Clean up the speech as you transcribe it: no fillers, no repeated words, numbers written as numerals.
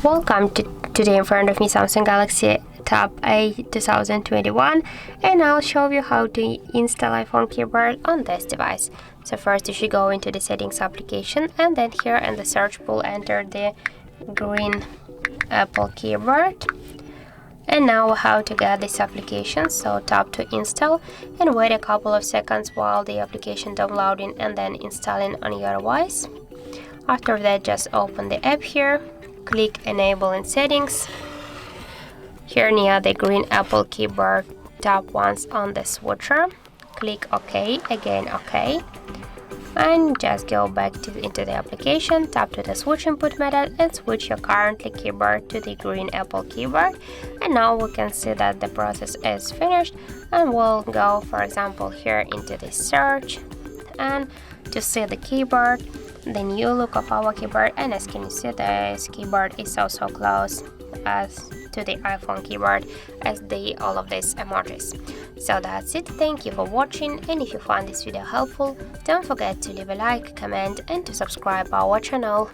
Welcome to today in front of me Samsung Galaxy Tab A 2021, and I'll show you how to install iPhone keyboard on this device. So first you should go into the settings application, and then here in the search pool enter the green Apple keyboard. And now how to get this application, so tap to install and wait a couple of seconds while the application downloading and then installing on your device. After that, just open the app here, click enable in settings. Here near the green Apple keyboard, tap once on the switcher, click OK, again OK, and just go back into the application, tap to the switch input method and switch your currently keyboard to the green Apple keyboard. And now we can see that the process is finished, and we'll go, for example, here into the search and to see the keyboard, the new look of our keyboard. And as can you see, this keyboard is so close as to the iPhone keyboard as all of these emojis. So that's it. Thank you for watching, and if you found this video helpful, don't forget to leave a like, comment and to subscribe our channel.